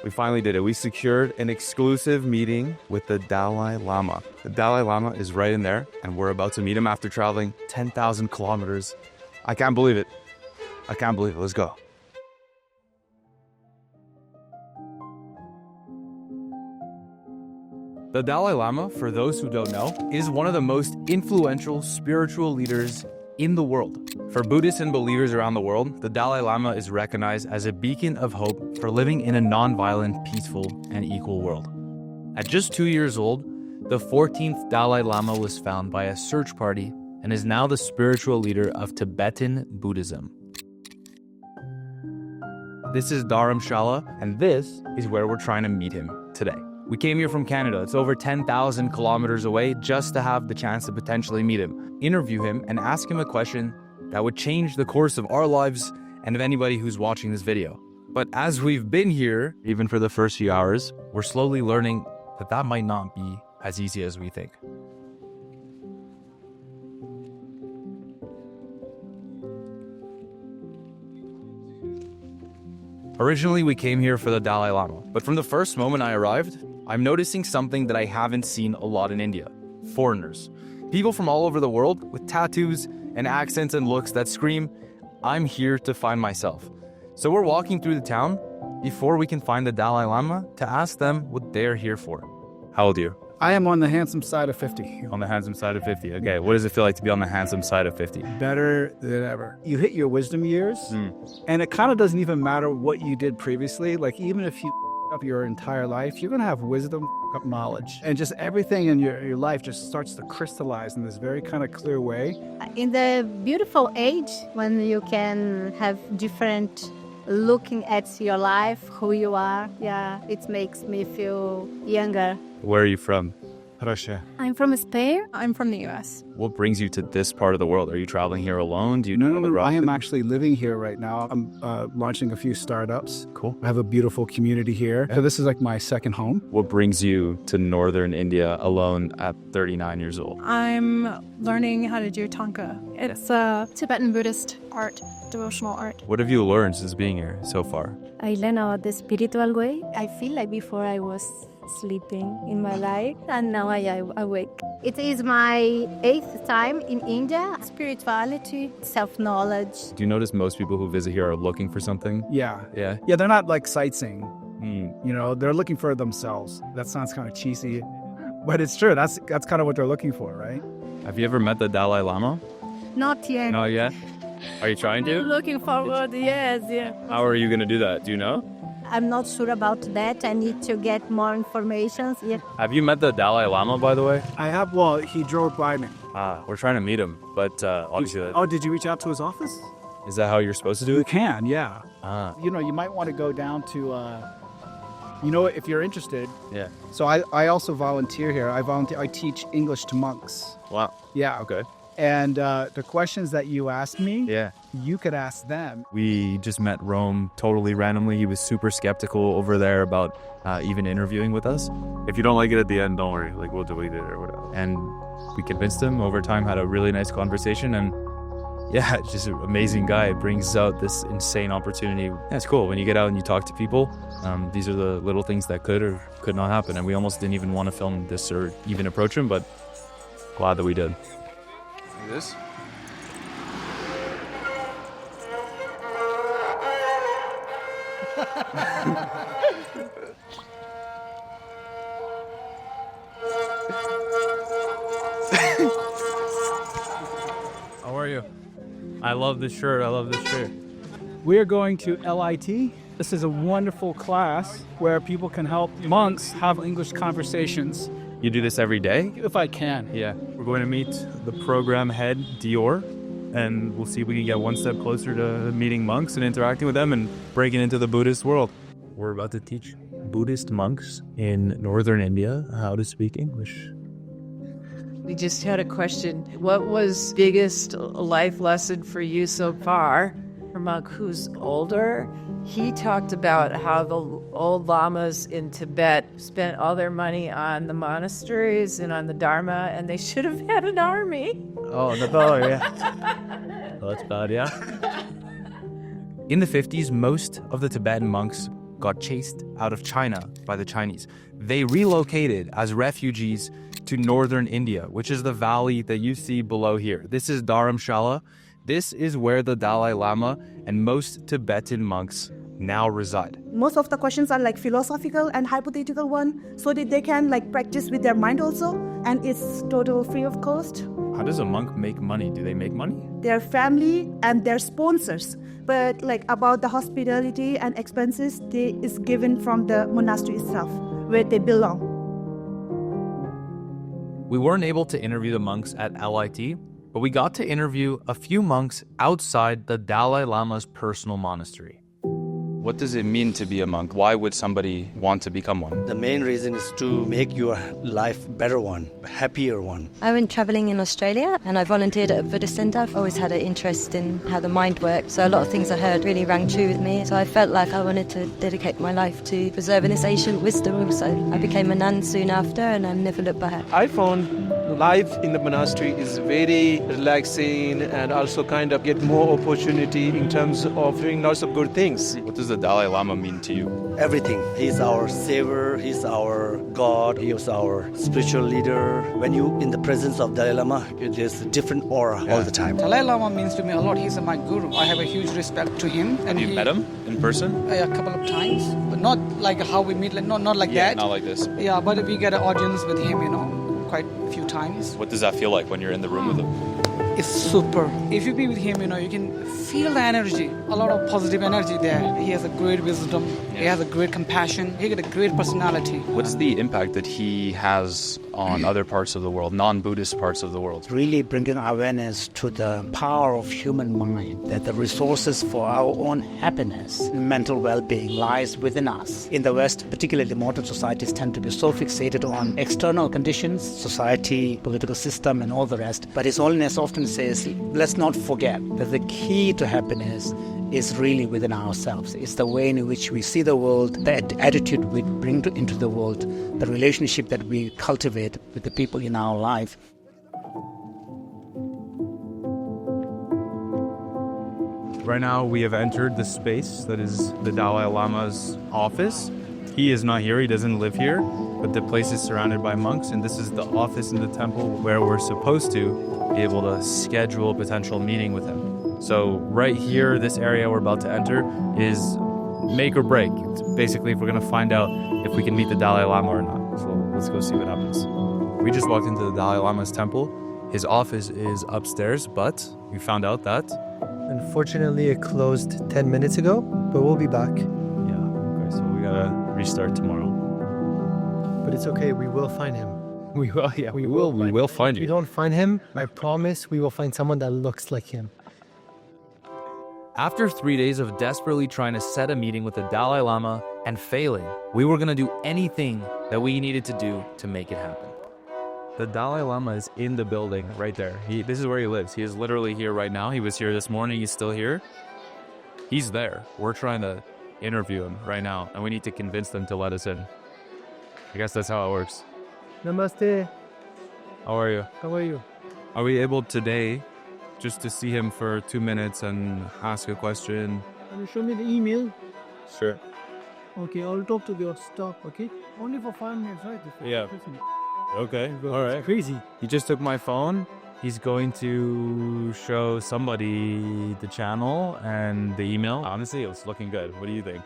We finally did it. We secured an exclusive meeting with the Dalai Lama. The Dalai Lama is right in there, and we're about to meet him after traveling 10,000 kilometers. I can't believe it. I can't believe it. Let's go. The Dalai Lama, for those who don't know, is one of the most influential spiritual leaders in the world. For Buddhists and believers around the world, the Dalai Lama is recognized as a beacon of hope for living in a non-violent, peaceful, and equal world. At just 2 years old, the 14th Dalai Lama was found by a search party and is now the spiritual leader of Tibetan Buddhism. This is Dharamshala, and this is where we're trying to meet him today. We came here from Canada. It's over 10,000 kilometers away just to have the chance to potentially meet him, interview him, and ask him a question that would change the course of our lives and of anybody who's watching this video. But as we've been here, even for the first few hours, we're slowly learning that that might not be as easy as we think. Originally, we came here for the Dalai Lama, but from the first moment I arrived, I'm noticing something that I haven't seen a lot in India. Foreigners. People from all over the world with tattoos and accents and looks that scream, I'm here to find myself. So we're walking through the town before we can find the Dalai Lama to ask them what they're here for. How old are you? I am on the handsome side of 50. On the handsome side of 50. Okay, what does it feel like to be on the handsome side of 50? Better than ever. You hit your wisdom years, and it kind of doesn't even matter what you did previously. Like, even if you up your entire life, you're going to have wisdom, up knowledge. And just everything in your life just starts to crystallize in this very kind of clear way. In the beautiful age when you can have different looking at your life, who you are, it makes me feel younger. Where are you from? Russia. I'm from Spain. I'm from the US. What brings you to this part of the world? Are you traveling here alone? Do you No. I am actually living here right now. I'm launching a few startups. Cool. I have a beautiful community here. So this is like my second home. What brings you to northern India alone at 39 years old? I'm learning how to do Tanka. It's a Tibetan Buddhist art, devotional art. What have you learned since being here so far? I learned about the spiritual way. I feel like before I was sleeping in my life, and now I awake. It is my 8th time in India. Spirituality. Self-knowledge. Do you notice most people who visit here are looking for something? Yeah, they're not like sightseeing. You know, they're looking for themselves. That sounds kind of cheesy, but it's true. That's kind of what they're looking for, right? Have you ever met the Dalai Lama? Not yet. Not yet? Are you trying to? Looking forward, yes. How are you going to do that? Do you know? I'm not sure about that. I need to get more information. Yeah. Have you met the Dalai Lama, by the way? I have. Well, he drove by me. We're trying to meet him, but obviously... Did you reach out to his office? Is that how you're supposed to do You it? can, yeah. Ah. You know, you might want to go down to, if you're interested. Yeah. So I also volunteer here. I teach English to monks. Wow. Yeah. Okay. And the questions that you asked me, you could ask them. We just met Rome totally randomly. He was super skeptical over there about even interviewing with us. If you don't like it at the end, don't worry. Like, we'll delete it or whatever. And we convinced him over time, had a really nice conversation. And yeah, just an amazing guy. It brings out this insane opportunity. Yeah, it's cool. When you get out and you talk to people, these are the little things that could or could not happen. And we almost didn't even want to film this or even approach him, but glad that we did. This? How are you? I love this shirt. We are going to LIT. This is a wonderful class where people can help monks have English conversations. You do this every day? If I can. Yeah. We're going to meet the program head, Dior, and we'll see if we can get one step closer to meeting monks and interacting with them and breaking into the Buddhist world. We're about to teach Buddhist monks in northern India how to speak English. We just had a question. What was biggest life lesson for you so far? A monk who's older, he talked about how the old lamas in Tibet spent all their money on the monasteries and on the Dharma, and they should have had an army. Oh, yeah. Oh, that's bad, yeah. In the 50s, most of the Tibetan monks got chased out of China by the Chinese. They relocated as refugees to northern India, which is the valley that you see below here. This is Dharamshala. This is where the Dalai Lama and most Tibetan monks now reside. Most of the questions are like philosophical and hypothetical one, so that they can like practice with their mind also, and it's total free of cost. How does a monk make money? Do they make money? Their family and their sponsors, but like about the hospitality and expenses, they is given from the monastery itself, where they belong. We weren't able to interview the monks at LIT, but we got to interview a few monks outside the Dalai Lama's personal monastery. What does it mean to be a monk? Why would somebody want to become one? The main reason is to make your life better one, happier one. I went travelling in Australia and I volunteered at a Buddhist centre. I've always had an interest in how the mind works, so a lot of things I heard really rang true with me. So I felt like I wanted to dedicate my life to preserving this ancient wisdom. So I became a nun soon after and I never looked back. I found life in the monastery is very relaxing and also kind of get more opportunity in terms of doing lots of good things. What does the Dalai Lama mean to you? Everything. He's our savior, he's our God, he is our spiritual leader. When you in the presence of Dalai Lama, there's a different aura all the time. Dalai Lama means to me a lot. He's my guru. I have a huge respect to him. Have you met him in person? A couple of times, but not like how we meet, like, not like that. Not like this. Yeah, but we get an audience with him, quite a few times. What does that feel like when you're in the room with him? It's super. If you be with him, you can feel the energy, a lot of positive energy there. He has a great wisdom. He has a great compassion. He got a great personality. What's the impact that he has on other parts of the world, non-Buddhist parts of the world? Really bringing awareness to the power of human mind, that the resources for our own happiness and mental well-being lies within us. In the West, particularly modern societies tend to be so fixated on external conditions, society, political system, and all the rest. But His Holiness often says, let's not forget that the key to happiness is really within ourselves. It's the way in which we see the world, the attitude we bring into the world, the relationship that we cultivate with the people in our life. Right now we have entered the space that is the Dalai Lama's office. He is not here, he doesn't live here, but the place is surrounded by monks, and this is the office in the temple where we're supposed to be able to schedule a potential meeting with him. So right here, this area we're about to enter is make or break. It's basically if we're going to find out if we can meet the Dalai Lama or not. So let's go see what happens. We just walked into the Dalai Lama's temple. His office is upstairs, but we found out that... Unfortunately, it closed 10 minutes ago, but we'll be back. Yeah, okay, so we gotta restart tomorrow. But it's okay, we will find him. We will, yeah, we will find If you. we don't find him, I promise we will find someone that looks like him. After 3 days of desperately trying to set a meeting with the Dalai Lama and failing, we were gonna do anything that we needed to do to make it happen. The Dalai Lama is in the building right there. This is where he lives. He is literally here right now. He was here this morning. He's still here. He's there. We're trying to interview him right now, and we need to convince them to let us in. I guess that's how it works. Namaste. How are you? How are you? Are we able today just to see him for 2 minutes and ask a question? Can you show me the email? Sure. Okay, I'll talk to your staff, okay? Only for 5 minutes, right? Yeah. Okay, all right. Crazy. He just took my phone. He's going to show somebody the channel and the email. Honestly, it's looking good. What do you think?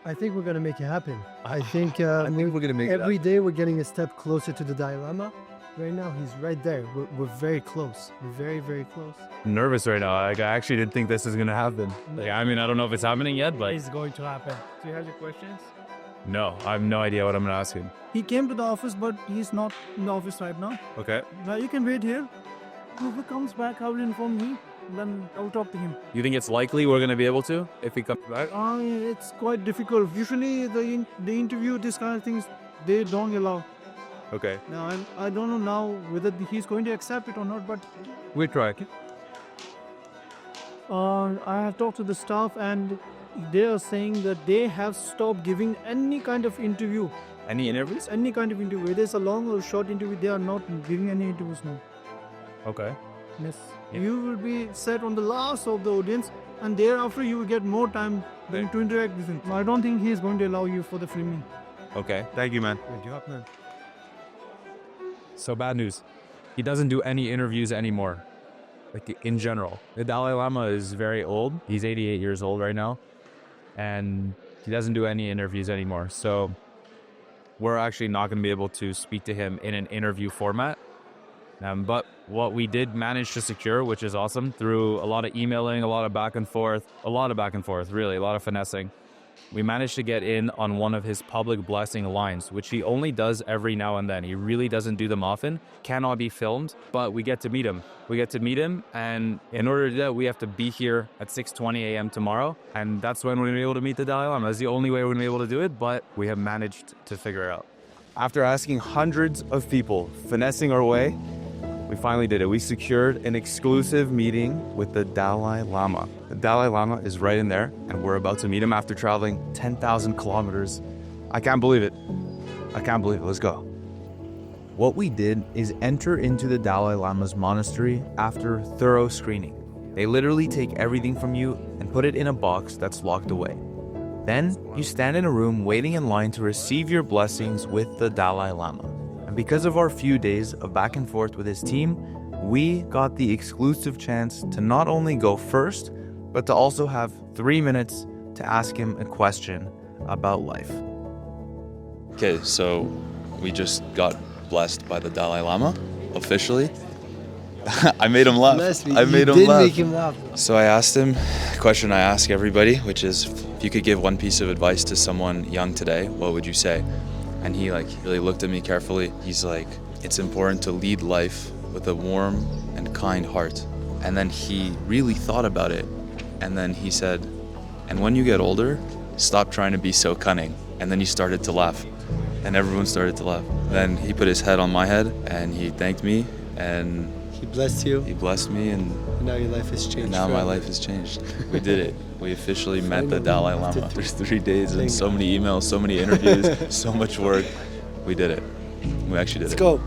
I think we're going to make it happen. I think we're going to make it every day we're getting a step closer to the Dalai Lama. Right now, he's right there. We're very close. We're very, very close. I'm nervous right now. Like, I actually didn't think this was going to happen. Like, I mean, I don't know if it's happening yet, but... It's going to happen. Do you have your questions? No, I have no idea what I'm going to ask him. He came to the office, but he's not in the office right now. Okay. Now you can wait here. If he comes back, I will inform me. Then I'll talk to him. You think it's likely we're going to be able to if he comes back? It's quite difficult. Usually the interview, this kind of things, they don't allow. Okay. Now I don't know now whether he's going to accept it or not, but We try. I have talked to the staff and they are saying that they have stopped giving any kind of interview. Any interviews? Any kind of interview. Whether it's a long or short interview, they are not giving any interviews now. Okay. Yes. Yeah. You will be set on the last of the audience and thereafter you will get more time then to interact with him. I don't think he is going to allow you for the filming. Okay, thank you, man. Good job, man. So bad news. He doesn't do any interviews anymore. Like in general. The Dalai Lama is very old. He's 88 years old right now. And he doesn't do any interviews anymore. So we're actually not going to be able to speak to him in an interview format. But what we did manage to secure, which is awesome, through a lot of emailing, a lot of back and forth, really, a lot of finessing. We managed to get in on one of his public blessing lines, which he only does every now and then. He really doesn't do them often, cannot be filmed, but we get to meet him. And in order to do that, we have to be here at 6:20 a.m. tomorrow, and that's when we're going to be able to meet the Dalai Lama. That's the only way we're going to be able to do it, but we have managed to figure it out. After asking hundreds of people, finessing our way, we finally did it. We secured an exclusive meeting with the Dalai Lama. The Dalai Lama is right in there, and we're about to meet him after traveling 10,000 kilometers. I can't believe it. Let's go. What we did is enter into the Dalai Lama's monastery after thorough screening. They literally take everything from you and put it in a box that's locked away. Then you stand in a room waiting in line to receive your blessings with the Dalai Lama. And because of our few days of back and forth with his team, we got the exclusive chance to not only go first, but to also have 3 minutes to ask him a question about life. Okay, so we just got blessed by the Dalai Lama, officially. I made him laugh. Make him laugh. So I asked him a question I ask everybody, which is, if you could give one piece of advice to someone young today, what would you say? And he really looked at me carefully. He's like, it's important to lead life with a warm and kind heart. And then he really thought about it. And then he said, and when you get older, stop trying to be so cunning. And then he started to laugh. And everyone started to laugh. Then he put his head on my head and he thanked me. And He blessed you. he blessed me, and Now your life has changed. now my life has changed. We did it. We officially met the Dalai Lama. There's 3 days and so many emails, so many interviews, so much work. We did it. We actually did it. Let's go.